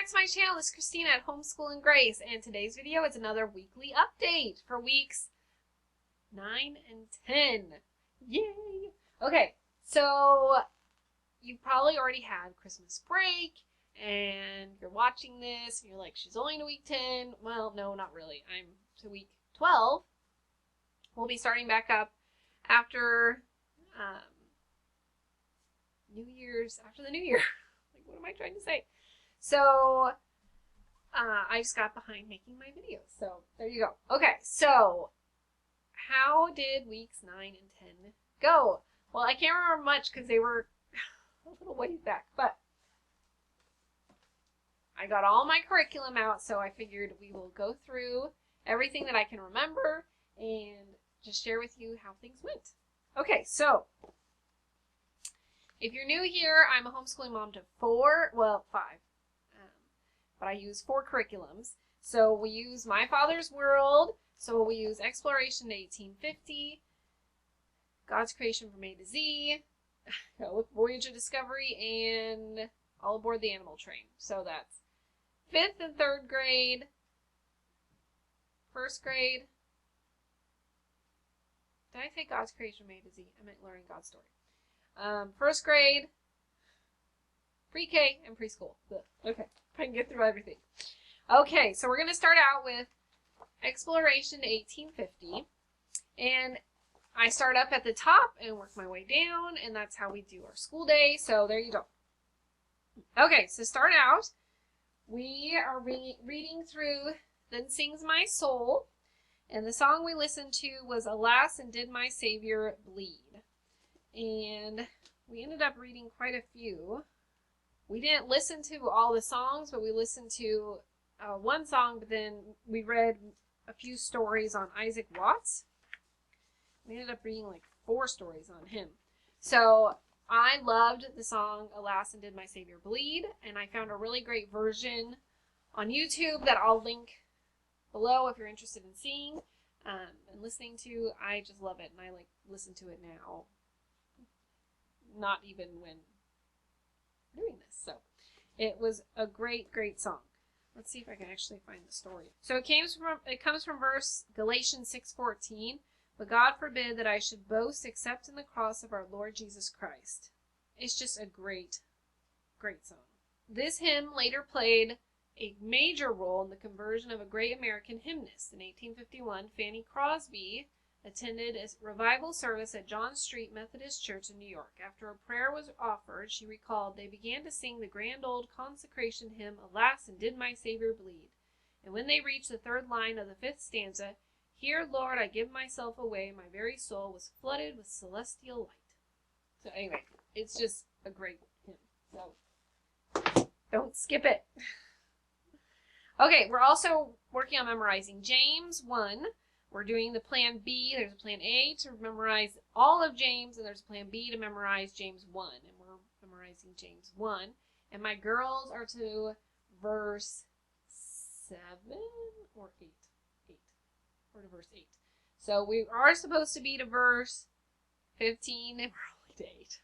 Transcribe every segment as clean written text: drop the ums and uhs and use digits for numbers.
back to my channel. This is Christina at Homeschool and Grace, and today's video is another weekly update for weeks 9 and 10. Yay! Okay, so you probably already had Christmas break, and you're watching this, and you're like, she's only to week 10. Well, no, not really. I'm to week 12. We'll be starting back up after after the New Year. Like, what am I trying to say? So, I just got behind making my videos. So, there you go. Okay, so, how did weeks 9 and 10 go? Well, I can't remember much because they were a little ways back, but I got all my curriculum out, so I figured we will go through everything that I can remember and just share with you how things went. Okay, so, if you're new here, I'm a homeschooling mom to 5. But I use 4 curriculums. So we use My Father's World, so we use Exploration to 1850, God's Creation from A to Z, Voyage of Discovery, and All Aboard the Animal Train. So that's 5th and 3rd grade, 1st grade. Did I say God's Creation from A to Z? I meant learning God's story. 1st grade, pre-K, and preschool. Okay, I can get through everything. Okay, so we're going to start out with Exploration to 1850. And I start up at the top and work my way down, and that's how we do our school day. So there you go. Okay, so start out, we are reading through Then Sings My Soul. And the song we listened to was Alas, and Did My Savior Bleed? And we ended up reading quite a few. We didn't listen to all the songs, but we listened to one song, but then we read a few stories on Isaac Watts. We ended up reading like 4 stories on him. So I loved the song Alas, and Did My Savior Bleed? And I found a really great version on YouTube that I'll link below if you're interested in seeing and listening to. I just love it, and I listen to it now. Not even when doing this. So it was a great, great song. Let's see if I can actually find the story. So it comes from verse Galatians 6:14. But God forbid that I should boast except in the cross of our Lord Jesus Christ. It's just a great, great song. This hymn later played a major role in the conversion of a great American hymnist. In 1851, Fanny Crosby attended a revival service at John Street Methodist Church in New York. After a prayer was offered, she recalled, they began to sing the grand old consecration hymn, Alas, and Did My Savior Bleed? And when they reached the 3rd line of the 5th stanza, Here, Lord, I give myself away, my very soul was flooded with celestial light. So anyway, it's just a great hymn. So don't skip it. Okay, we're also working on memorizing James 1. We're doing the plan B. There's a plan A to memorize all of James, and there's a plan B to memorize James 1. And we're memorizing James 1. And my girls are to verse 7 or 8. 8. Or to verse 8. So we are supposed to be to verse 15, and we're only to 8.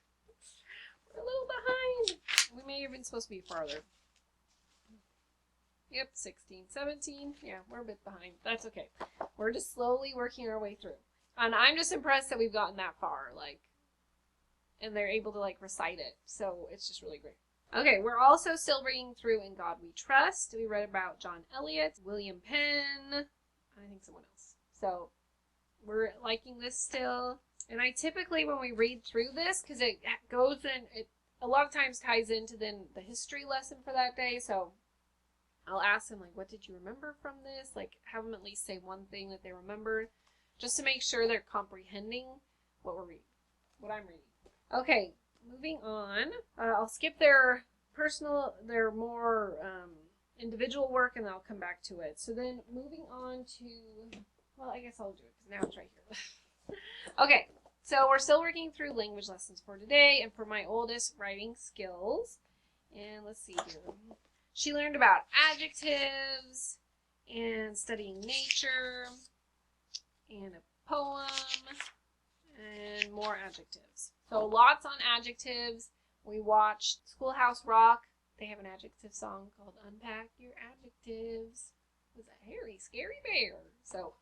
We're a little behind. We may have been supposed to be farther. Yep, 16, 17. Yeah, we're a bit behind. That's okay. We're just slowly working our way through. And I'm just impressed that we've gotten that far, and they're able to, recite it. So it's just really great. Okay, we're also still reading through In God We Trust. We read about John Eliot, William Penn, I think someone else. So we're liking this still. And I typically, when we read through this, because it goes in, it a lot of times ties into then the history lesson for that day, so I'll ask them, what did you remember from this? Have them at least say one thing that they remembered, just to make sure they're comprehending what we're reading, what I'm reading. Okay, moving on. I'll skip their more individual work, and then I'll come back to it. So then, moving on to, well, I guess I'll do it, because now it's right here. Okay, so we're still working through language lessons for today, and for my oldest, writing skills. And let's see here. She learned about adjectives and studying nature and a poem and more adjectives. So lots on adjectives. We watched Schoolhouse Rock. they have an adjective song called Unpack Your Adjectives. It was a hairy, scary bear. So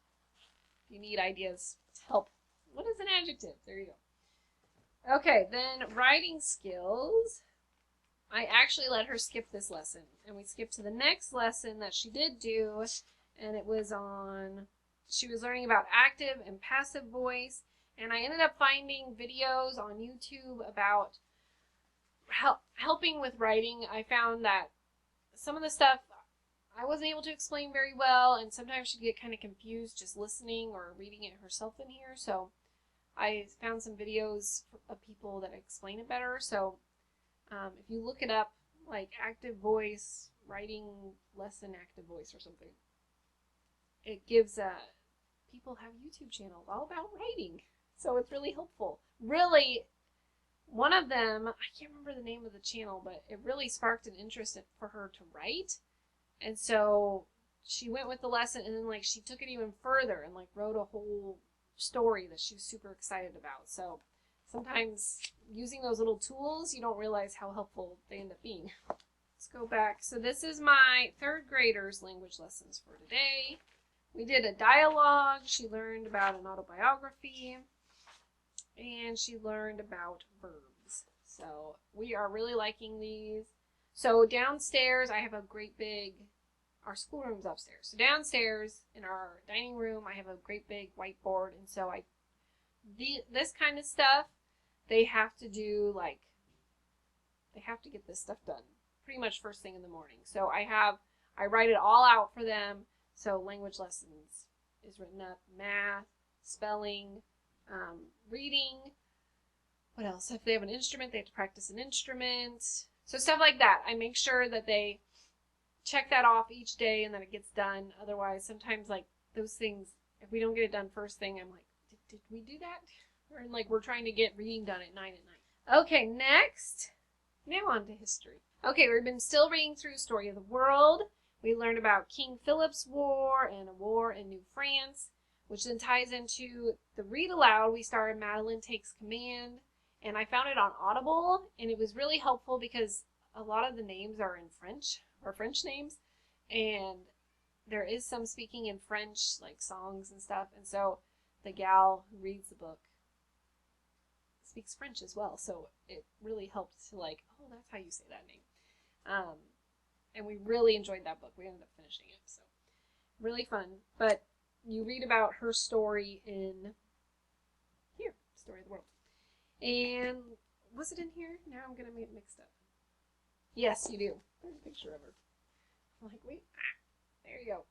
if you need ideas to help, what is an adjective? There you go. Okay, then writing skills. I actually let her skip this lesson, and we skipped to the next lesson that she did do, and it was on, she was learning about active and passive voice, and I ended up finding videos on YouTube about helping with writing. I found that some of the stuff I wasn't able to explain very well, and sometimes she'd get kind of confused just listening or reading it herself in here, so I found some videos of people that explain it better. So if you look it up, like active voice, writing lesson active voice or something, it gives, people have YouTube channels all about writing. So it's really helpful. Really, one of them, I can't remember the name of the channel, but it really sparked an interest for her to write. And so she went with the lesson, and then like she took it even further and like wrote a whole story that she was super excited about. So sometimes using those little tools, you don't realize how helpful they end up being. Let's go back. So this is my third grader's language lessons for today. We did a dialogue. She learned about an autobiography, and she learned about verbs. So we are really liking these. So downstairs, I have a great big, our schoolroom's upstairs. So downstairs in our dining room, I have a great big whiteboard, and so this kind of stuff, they have to do they have to get this stuff done pretty much first thing in the morning. So I write it all out for them. So language lessons is written up, math, spelling, reading. What else? If they have an instrument, they have to practice an instrument. So stuff like that. I make sure that they check that off each day and that it gets done. Otherwise, sometimes like those things, if we don't get it done first thing, I'm like, did we do that? Or like we're trying to get reading done at 9 at night. Okay, next. Now on to history. Okay, we've been still reading through Story of the World. We learned about King Philip's War and a war in New France, which then ties into the read aloud. We started Madeline Takes Command, and I found it on Audible, and it was really helpful because a lot of the names are in French, or French names, and there is some speaking in French, like songs and stuff, and so the gal who reads the book speaks French as well, so it really helped to like, oh, that's how you say that name. And we really enjoyed that book. We ended up finishing it, so really fun. But you read about her story in here, Story of the World. And was it in here? Now I'm going to get mixed up. Yes, you do. There's a picture of her. I'm like, wait, there you go.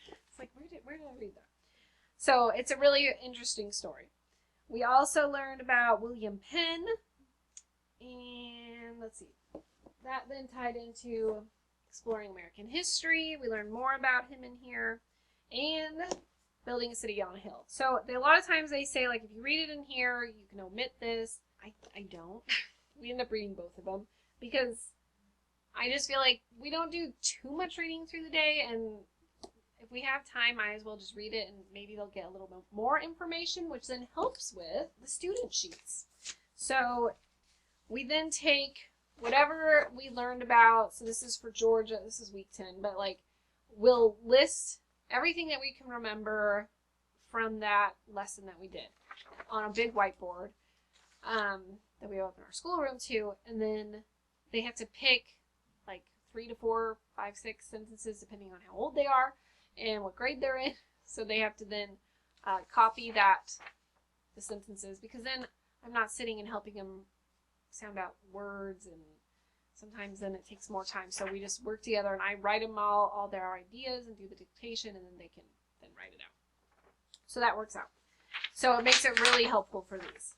It's like, where did I read that? So it's a really interesting story. We also learned about William Penn, and let's see, that then tied into exploring American history. We learned more about him in here, and building a city on a hill. So a lot of times they say, like, if you read it in here, you can omit this. I don't. We end up reading both of them because I just feel like we don't do too much reading through the day, and if we have time, might as well just read it, and maybe they'll get a little bit more information, which then helps with the student sheets. So we then take whatever we learned about. So this is for Georgia. This is week 10, but like we'll list everything that we can remember from that lesson that we did on a big whiteboard that we have in our schoolroom too, and then they have to pick like 3 to 4, 5, 6 sentences depending on how old they are and what grade they're in. So they have to then copy the sentences, because then I'm not sitting and helping them sound out words, and sometimes then it takes more time. So we just work together, and I write them all their ideas and do the dictation, and then they can then write it out. So that works out. So it makes it really helpful for these.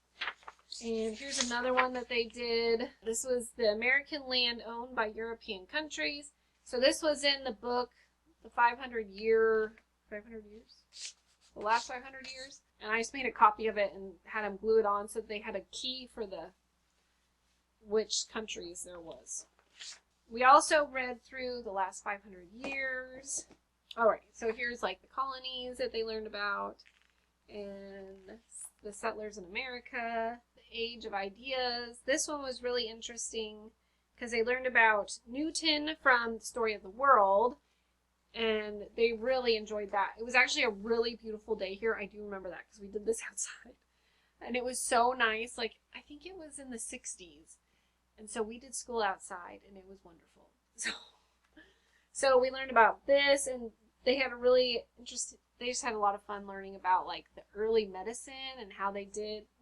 And here's another one that they did. This was the American land owned by European countries. So this was in the book, the 500 years? The last 500 years. And I just made a copy of it and had them glue it on so they had a key for which countries there was. We also read through the last 500 years. Alright, so here's like the colonies that they learned about, and the settlers in America, the age of ideas. This one was really interesting because they learned about Newton from the Story of the World, and they really enjoyed that. It was actually a really beautiful day here. I do remember that because we did this outside, and it was so nice. Like, I think it was in the 60s, and so we did school outside, and it was wonderful. So we learned about this, and they had a really interesting, they just had a lot of fun learning about like the early medicine and how they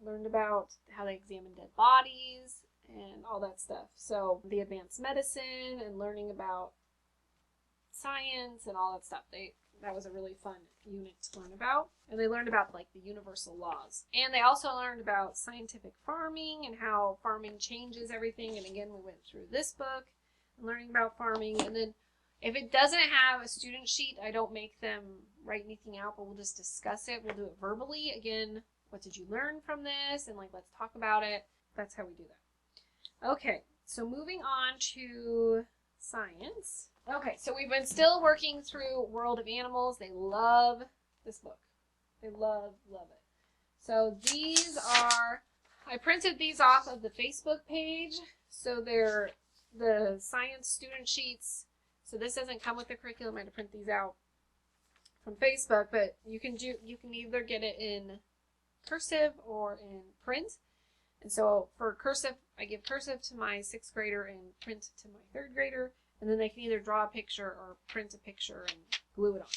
learned about how they examined dead bodies and all that stuff. So the advanced medicine and learning about science and all that stuff. That was a really fun unit to learn about. And they learned about like the universal laws. And they also learned about scientific farming and how farming changes everything. And again, we went through this book and learning about farming. And then if it doesn't have a student sheet, I don't make them write anything out, but we'll just discuss it. We'll do it verbally. Again, what did you learn from this? And like, let's talk about it. That's how we do that. Okay, so moving on to science. Okay, so we've been still working through World of Animals. They love this book. They love it. So these are, I printed these off of the Facebook page. So they're the science student sheets. So this doesn't come with the curriculum. I had to print these out from Facebook, but you can either get it in cursive or in print. And so for cursive, I give cursive to my 6th grader and print to my 3rd grader. And then they can either draw a picture or print a picture and glue it on.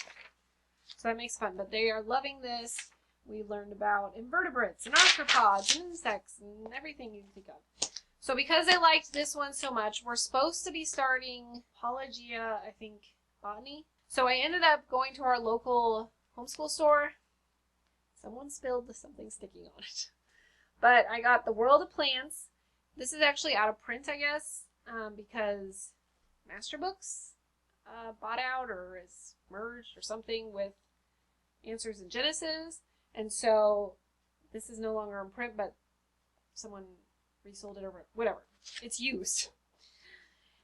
So that makes fun. But they are loving this. We learned about invertebrates and arthropods and insects and everything you can think of. So because they liked this one so much, we're supposed to be starting Pelagia, I think, botany. So I ended up going to our local homeschool store. Someone spilled something sticky on it. But I got The World of Plants. This is actually out of print, I guess, because Master Books bought out or is merged or something with Answers in Genesis. And so this is no longer in print, but someone resold it or whatever. It's used.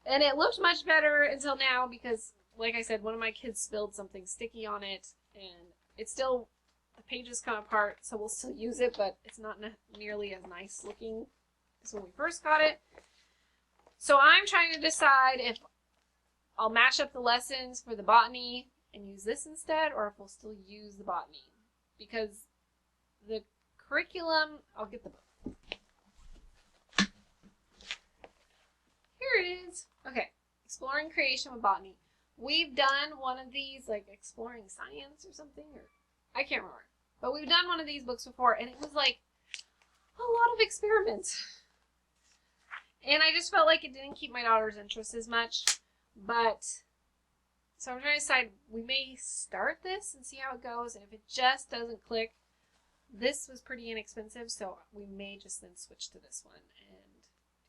And it looked much better until now because, like I said, one of my kids spilled something sticky on it, and it's still, the pages come apart, so we'll still use it, but it's not nearly as nice looking as when we first got it. So I'm trying to decide if I'll match up the lessons for the botany and use this instead, or if we'll still use the botany. Because the curriculum, I'll get the book. Here it is. Okay, Exploring Creation with Botany. We've done one of these, like Exploring Science or something, or I can't remember. But we've done one of these books before, and it was like a lot of experiments. And I just felt like it didn't keep my daughter's interest as much. But, so I'm trying to decide, we may start this and see how it goes, and if it just doesn't click, this was pretty inexpensive, so we may just then switch to this one and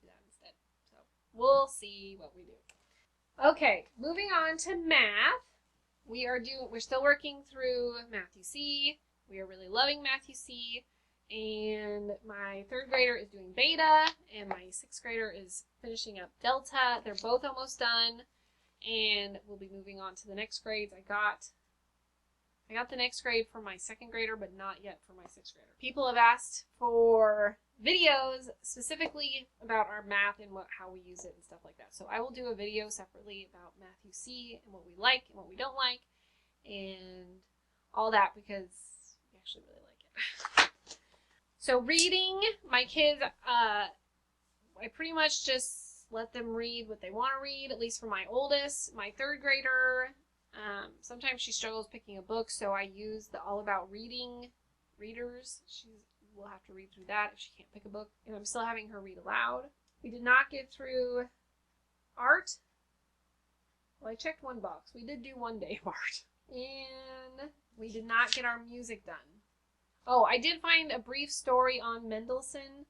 do that instead. So, we'll see what we do. Okay, moving on to math. We're still working through Matthew C. We are really loving Matthew C. And my 3rd grader is doing beta, and my 6th grader is finishing up delta. They're both almost done, and we'll be moving on to the next grades. I got the next grade for my 2nd grader, but not yet for my 6th grader. People have asked for videos specifically about our math and how we use it and stuff like that. So I will do a video separately about Matthew C. and what we like and what we don't like and all that because we actually really like it. So reading, my kids, I pretty much just let them read what they want to read, at least for my oldest. My 3rd grader, sometimes she struggles picking a book, so I use the All About Reading readers. She will have to read through that if she can't pick a book. And I'm still having her read aloud. We did not get through art. Well, I checked one box. We did do one day of art. And we did not get our music done. Oh, I did find a brief story on Mendelssohn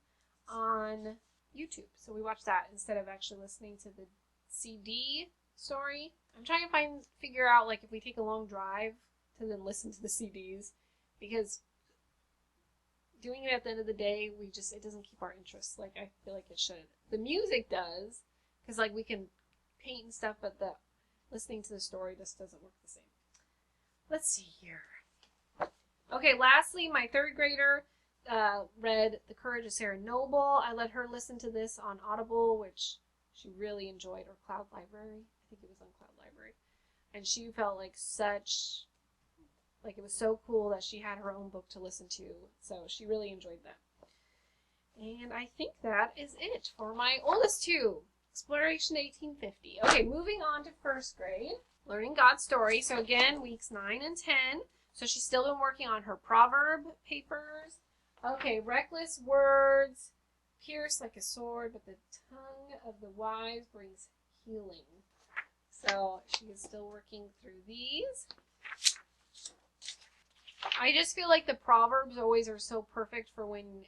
on YouTube. So we watched that instead of actually listening to the CD story. I'm trying to figure out like if we take a long drive to then listen to the CDs, because doing it at the end of the day, it doesn't keep our interest like I feel like it should. The music does, because like we can paint and stuff, but the listening to the story just doesn't work the same. Let's see here. Okay, lastly, my 3rd grader read The Courage of Sarah Noble. I let her listen to this on Audible, which She really enjoyed, or Cloud Library. I think it was on Cloud Library. And she felt like it was so cool that she had her own book to listen to. So she really enjoyed that. And I think that is it for my oldest two. Exploration 1850. Okay, moving on to first grade. Learning God's Story. So again, weeks 9 and 10. So she's still been working on her proverb papers. Okay, reckless words pierce like a sword, but the tongue of the wise brings healing. So she is still working through these. I just feel like the proverbs always are so perfect for when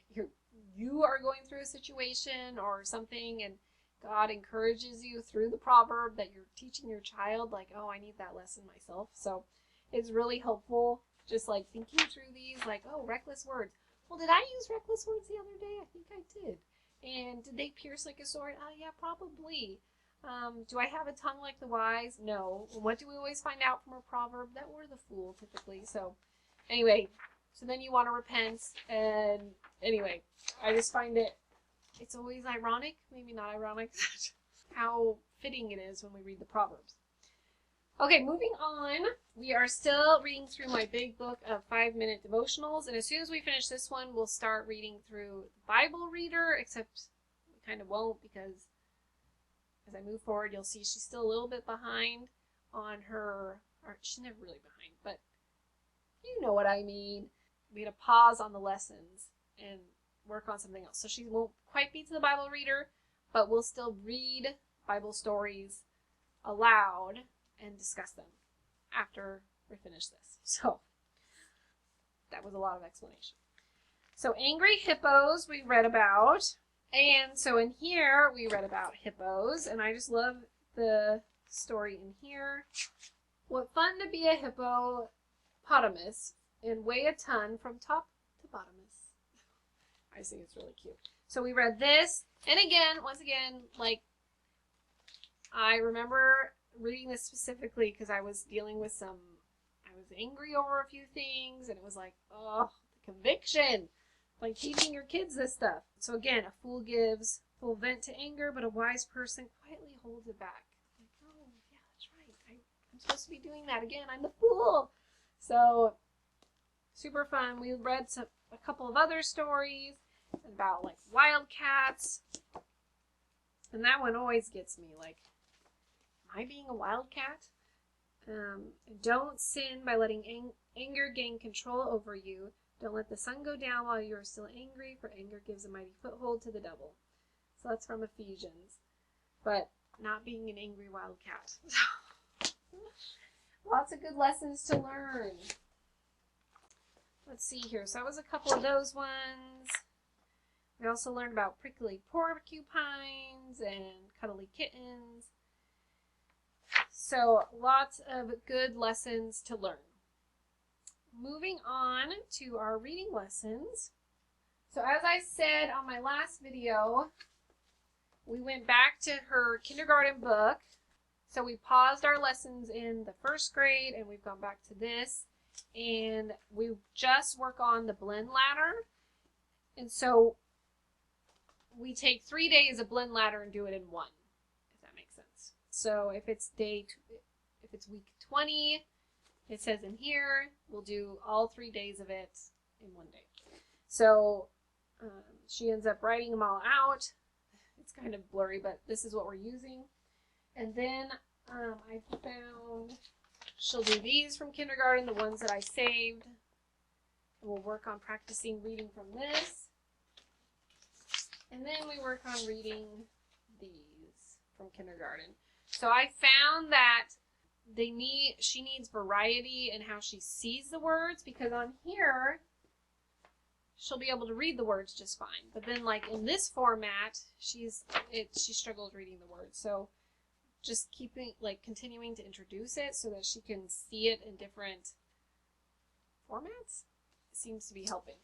you are going through a situation or something, and God encourages you through the proverb that you're teaching your child, like, oh, I need that lesson myself. So it's really helpful just like thinking through these, like, oh, reckless words. Well, did I use reckless words the other day? I think I did. And did they pierce like a sword? Yeah, probably. Do I have a tongue like the wise? No. What do we always find out from a proverb? That we're the fool, typically. So anyway, so then you want to repent. And anyway, I just find it's always ironic, maybe not ironic, how fitting it is when we read the Proverbs. Okay, moving on. We are still reading through my big book of 5-minute devotionals, and as soon as we finish this one, we'll start reading through the Bible Reader, except we kind of won't, because as I move forward, you'll see she's still a little bit behind on her, or she's never really behind, but you know what I mean. We had to pause on the lessons and work on something else. So she won't quite be to the Bible Reader, but we'll still read Bible stories aloud and discuss them after we finish this. So that was a lot of explanation. So angry hippos we read about. And so in here we read about hippos, and I just love the story in here. What fun to be a hippopotamus and weigh a ton from top to bottom. I just think it's really cute. So we read this, and again, once again, like, I remember reading this specifically because I was dealing with I was angry over a few things, and it was like, oh, the conviction, like teaching your kids this stuff. So again, a fool gives full vent to anger, but a wise person quietly holds it back. Like, oh, yeah, that's right. I'm supposed to be doing that again. I'm the fool. So super fun. We read a couple of other stories about like wildcats, and that one always gets me, like, am I being a wildcat? Don't sin by letting anger gain control over you. Don't let the sun go down while you are still angry, for anger gives a mighty foothold to the devil. So that's from Ephesians, but not being an angry wildcat. Lots of good lessons to learn. Let's see here. So that was a couple of those ones. We also learned about prickly porcupines and cuddly kittens. So lots of good lessons to learn. Moving on to our reading lessons. So as I said on my last video, we went back to her kindergarten book. So we paused our lessons in the first grade, and we've gone back to this. And we just work on the blend ladder. And so we take 3 days of blend ladder and do it in one, if that makes sense. So if it's week 20, it says in here, we'll do all 3 days of it in one day. So she ends up writing them all out. It's kind of blurry, but this is what we're using. And then I found she'll do these from kindergarten, the ones that I saved. And we'll work on practicing reading from this. And then we work on reading these from kindergarten. So I found that she needs variety in how she sees the words, because on here she'll be able to read the words just fine. But then, like, in this format, she struggles reading the words. So just continuing to introduce it so that she can see it in different formats seems to be helping.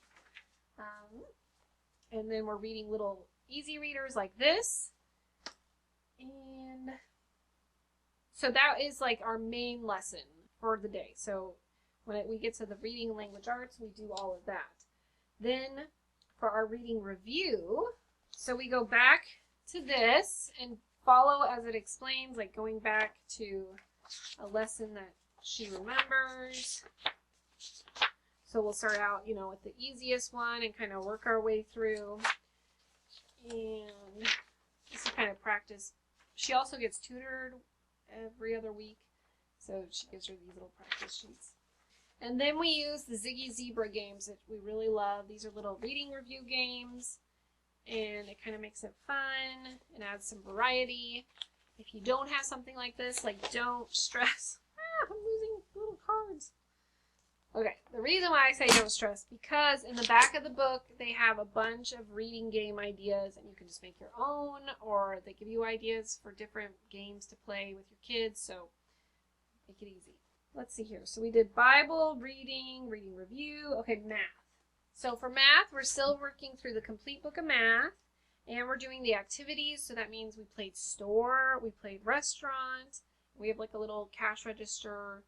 And then we're reading little easy readers like this. And so that is like our main lesson for the day. So when we get to the reading and language arts, we do all of that. Then for our reading review, so we go back to this and follow as it explains, like going back to a lesson that she remembers. So we'll start out, with the easiest one and kind of work our way through. And this is kind of practice. She also gets tutored every other week, so she gives her these little practice sheets. And then we use the Ziggy Zebra games that we really love. These are little reading review games, and it kind of makes it fun and adds some variety. If you don't have something like this, don't stress. I'm losing little cards. Okay, the reason why I say don't stress, because in the back of the book, they have a bunch of reading game ideas, and you can just make your own, or they give you ideas for different games to play with your kids, so make it easy. Let's see here. So we did Bible, reading review. Okay, math. So for math, we're still working through the complete book of math, and we're doing the activities, so that means we played store, we played restaurant, we have like a little cash register,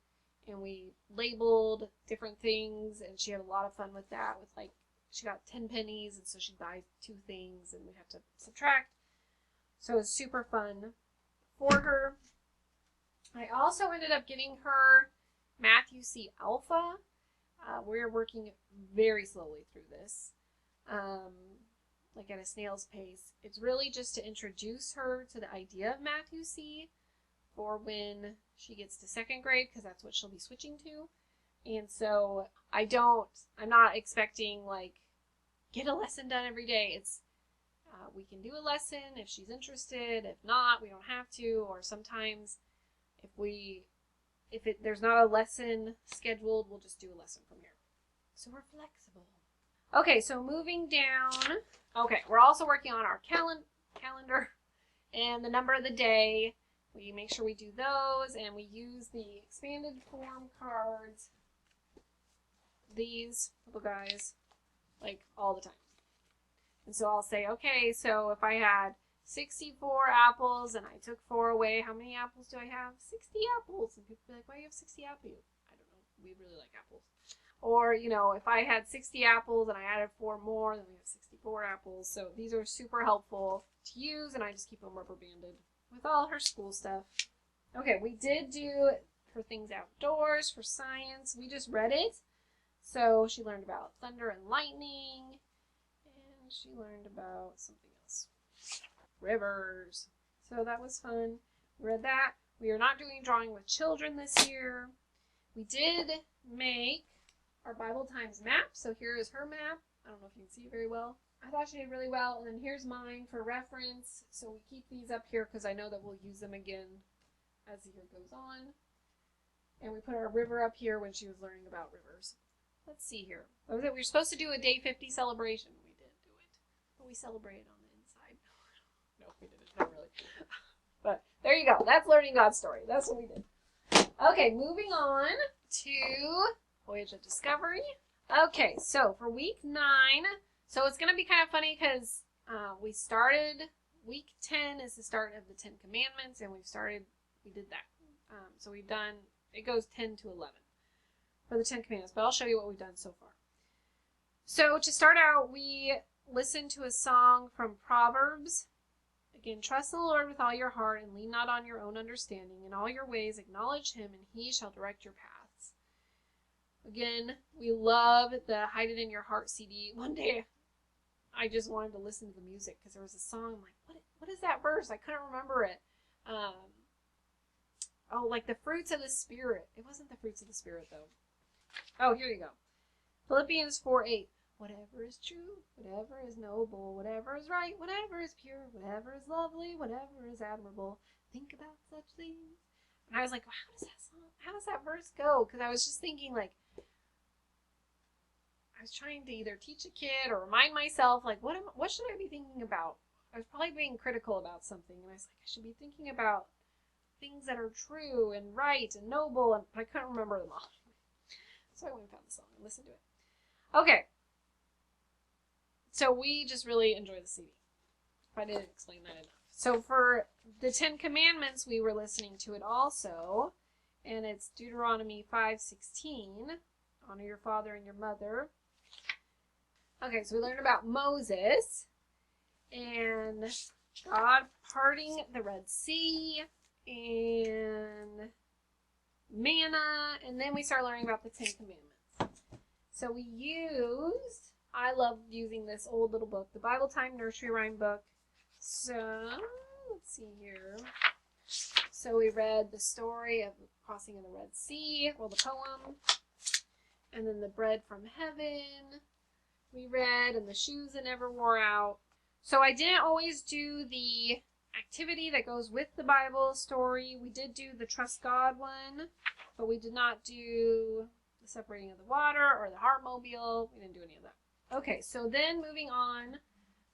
and we labeled different things, and she had a lot of fun with that. With she got 10 pennies, and so she'd buy 2 things, and we'd have to subtract. So it was super fun for her. I also ended up getting her Math UC Alpha. We're working very slowly through this, like at a snail's pace. It's really just to introduce her to the idea of Math UC for when she gets to 2nd grade, because that's what she'll be switching to. And so I'm not expecting get a lesson done every day. It's we can do a lesson if she's interested. If not, we don't have to. Or sometimes if there's not a lesson scheduled, we'll just do a lesson from here. So we're flexible. Okay, so moving down. Okay, we're also working on our calendar and the number of the day. We make sure we do those, and we use the expanded form cards, these little guys, all the time. And so I'll say, okay, so if I had 64 apples and I took 4 away, how many apples do I have? 60 apples. And people be like, why do you have 60 apples? I don't know. We really like apples. Or, if I had 60 apples and I added 4 more, then we have 64 apples. So these are super helpful to use, and I just keep them rubber banded with all her school stuff. Okay, we did do her things outdoors for science. We just read it. So she learned about thunder and lightning, and she learned about something else. Rivers. So that was fun. We read that. We are not doing drawing with children this year. We did make our Bible Times map. So here is her map. I don't know if you can see it very well. I thought she did really well. And then here's mine for reference. So we keep these up here because I know that we'll use them again as the year goes on. And we put our river up here when she was learning about rivers. Let's see here. We were supposed to do a day 50 celebration. We did do it. But we celebrated on the inside. No, we didn't. Not really. But there you go. That's learning God's story. That's what we did. Okay, moving on to Voyage of Discovery. Okay, so for week 9, so it's going to be kind of funny because we started, week 10 is the start of the 10 Commandments, and we did that. So we've done, it goes 10 to 11 for the 10 Commandments, but I'll show you what we've done so far. So to start out, we listened to a song from Proverbs. Again, trust the Lord with all your heart and lean not on your own understanding. In all your ways acknowledge him, and he shall direct your paths. Again, we love the Hide It in Your Heart CD. One day, I just wanted to listen to the music because there was a song. I'm like, what is that verse? I couldn't remember it. Like the fruits of the Spirit. It wasn't the fruits of the Spirit, though. Oh, here you go. Philippians 4:8. Whatever is true, whatever is noble, whatever is right, whatever is pure, whatever is lovely, whatever is admirable, think about such things. And I was like, well, how does that verse go? Because I was just thinking, I was trying to either teach a kid or remind myself, what should I be thinking about? I was probably being critical about something, and I was like, I should be thinking about things that are true and right and noble, but I couldn't remember them all. So I went and found the song and listened to it. Okay. So we just really enjoy the CD. If I didn't explain that enough. So for the 10 Commandments, we were listening to it also. And it's Deuteronomy 5:16. Honor your father and your mother. Okay, so we learned about Moses. And God parting the Red Sea, and manna, and then we start learning about the 10 Commandments. So we used, I love using this old little book, the Bible Time Nursery Rhyme book. So, let's see here. So we read the story of the crossing of the Red Sea, well, the poem, and then the bread from heaven we read, and the shoes that never wore out. So I didn't always do the activity that goes with the Bible story. We did do the Trust God one, but we did not do the separating of the water or the Heartmobile. We didn't do any of that. Okay, so then moving on,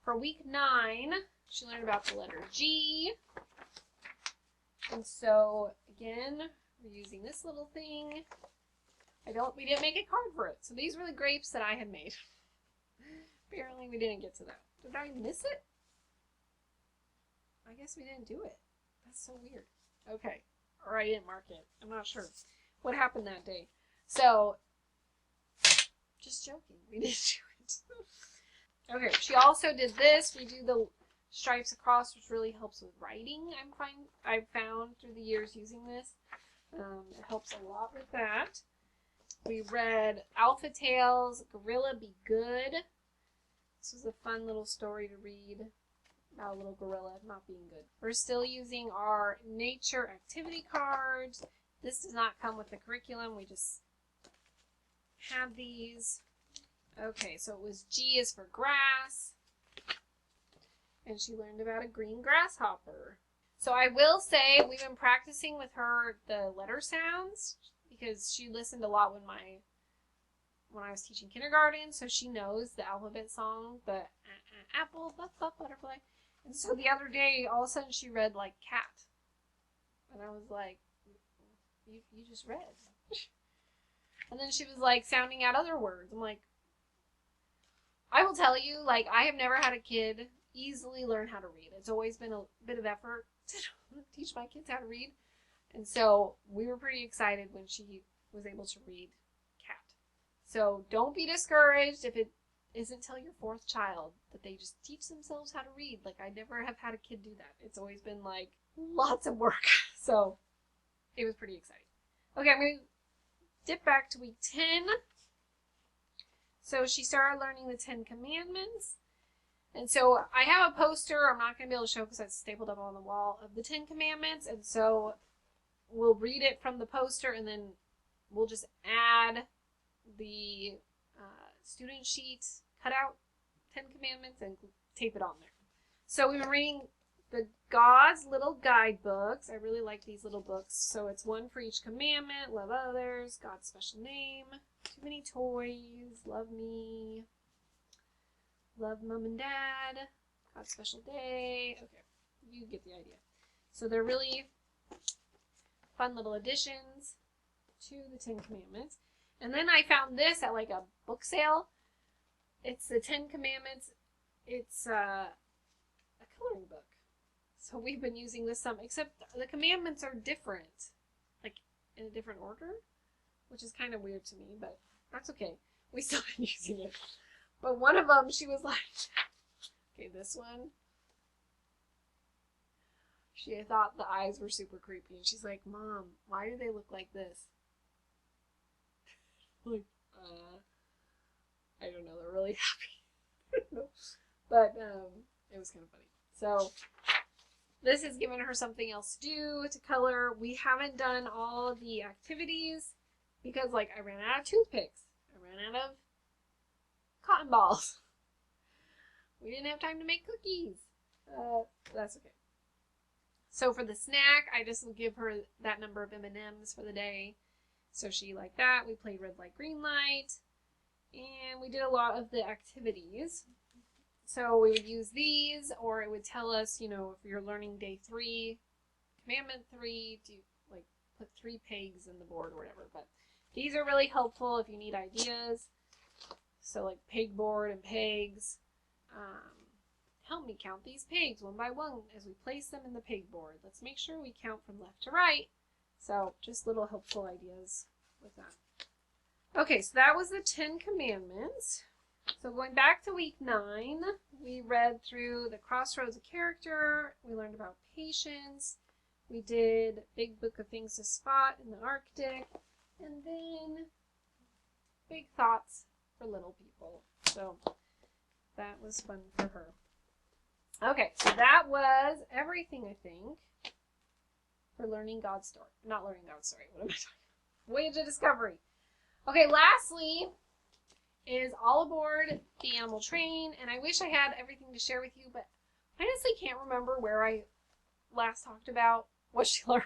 for week 9, she learned about the letter G. And so, again, we're using this little thing. We didn't make a card for it. So these were the grapes that I had made. Apparently we didn't get to that. Did I miss it? I guess we didn't do it. That's so weird. Okay. Or I didn't mark it. I'm not sure what happened that day. So, just joking. We didn't do it. Okay. She also did this. We do the stripes across, which really helps with writing. I've found through the years using this. It helps a lot with that. We read Alpha Tales, Gorilla Be Good. This was a fun little story to read about a little gorilla not being good. We're still using our nature activity cards. This does not come with the curriculum. We just have these. Okay, so it was G is for grass. And she learned about a green grasshopper. So I will say we've been practicing with her the letter sounds because she listened a lot when I was teaching kindergarten, so she knows the alphabet song, the apple, butterfly. And so the other day, all of a sudden, she read, like, cat. And I was like, you just read. And then she was, like, sounding out other words. I'm like, I will tell you, like, I have never had a kid easily learn how to read. It's always been a bit of effort to teach my kids how to read. And so we were pretty excited when she was able to read cat. So don't be discouraged if it isn't till your 4th child that they just teach themselves how to read. Like, I never have had a kid do that. It's always been, like, lots of work. So it was pretty exciting. Okay, I'm going to dip back to week 10. So she started learning the 10 Commandments. And so I have a poster I'm not going to be able to show because it's stapled up on the wall of the 10 Commandments. And so we'll read it from the poster and then we'll just add the student sheet, cut out 10 Commandments and tape it on there. So we've been reading the God's Little Guidebooks. I really like these little books. So it's one for each commandment, love others, God's special name, too many toys, love me, love mom and dad, God's special day. Okay, you get the idea. So they're really fun little additions to the 10 Commandments. And then I found this at like a book sale. It's the 10 Commandments. It's a coloring book. So we've been using this some, except the commandments are different, like in a different order, which is kind of weird to me, but that's okay. We still been using it. But one of them, she was like, okay, this one, she thought the eyes were super creepy. And she's like, Mom, why do they look like this? Like, I don't know. They're really happy. But it was kind of funny. So this has given her something else to do, to color. We haven't done all of the activities because, like, I ran out of toothpicks. I ran out of cotton balls. We didn't have time to make cookies. That's okay. So for the snack, I just will give her that number of M&Ms for the day. So she liked that. We played red light, green light. And we did a lot of the activities. So we would use these, or it would tell us, you know, if you're learning day 3, commandment 3, do like put 3 pegs in the board or whatever. But these are really helpful if you need ideas. So like peg board and pegs. Help me count these pegs one by one as we place them in the peg board. Let's make sure we count from left to right. So just little helpful ideas with that. Okay, so that was the 10 Commandments. So going back to week 9, we read through the Crossroads of Character. We learned about patience. We did Big Book of Things to Spot in the Arctic. And then Big Thoughts for Little People. So that was fun for her. Okay, so that was everything, I think, for learning God's story. Not learning God's story. What am I talking about? Voyage of Discovery. Okay, lastly is All Aboard the Animal Train. And I wish I had everything to share with you, but I honestly can't remember where I last talked about what she learned.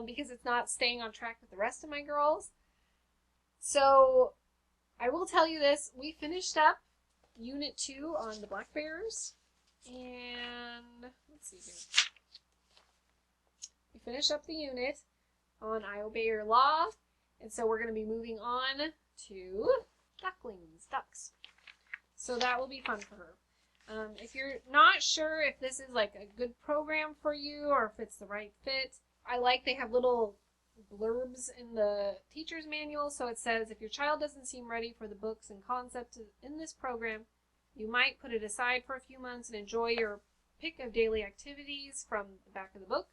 Because it's not staying on track with the rest of my girls. So I will tell you this. We finished up Unit 2 on the black bears. And let's see here. We finished up the unit on I Obey Your Law. And so we're going to be moving on to ducks. So that will be fun for her. If you're not sure if this is like a good program for you or if it's the right fit, they have little blurbs in the teacher's manual. So it says, if your child doesn't seem ready for the books and concepts in this program, you might put it aside for a few months and enjoy your pick of daily activities from the back of the book.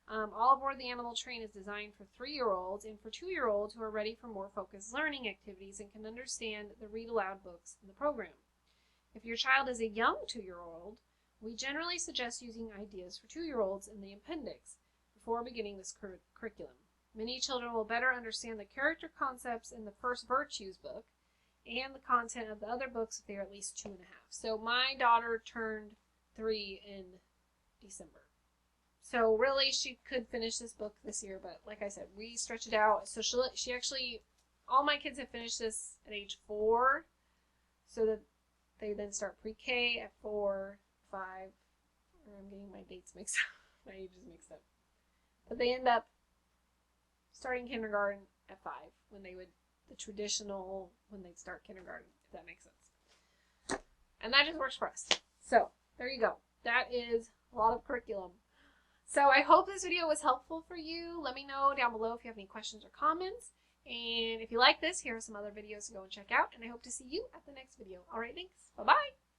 All Aboard the Animal Train is designed for 3-year-olds and for 2-year-olds who are ready for more focused learning activities and can understand the read-aloud books in the program. If your child is a young 2-year-old, we generally suggest using ideas for 2-year-olds in the appendix before beginning this curriculum. Many children will better understand the character concepts in the first Virtues book and the content of the other books if they are at least 2 and a half. So my daughter turned 3 in December. So really she could finish this book this year, but like I said, we stretch it out. So she actually, all my kids have finished this at age 4, so that they then start pre-K at 4, 5, or I'm getting my dates mixed up, my ages mixed up. But they end up starting kindergarten at 5, when they would, the traditional, when they'd start kindergarten, if that makes sense. And that just works for us. So, there you go. That is a lot of curriculum. So I hope this video was helpful for you. Let me know down below if you have any questions or comments. And if you like this, here are some other videos to go and check out. And I hope to see you at the next video. All right, thanks. Bye-bye.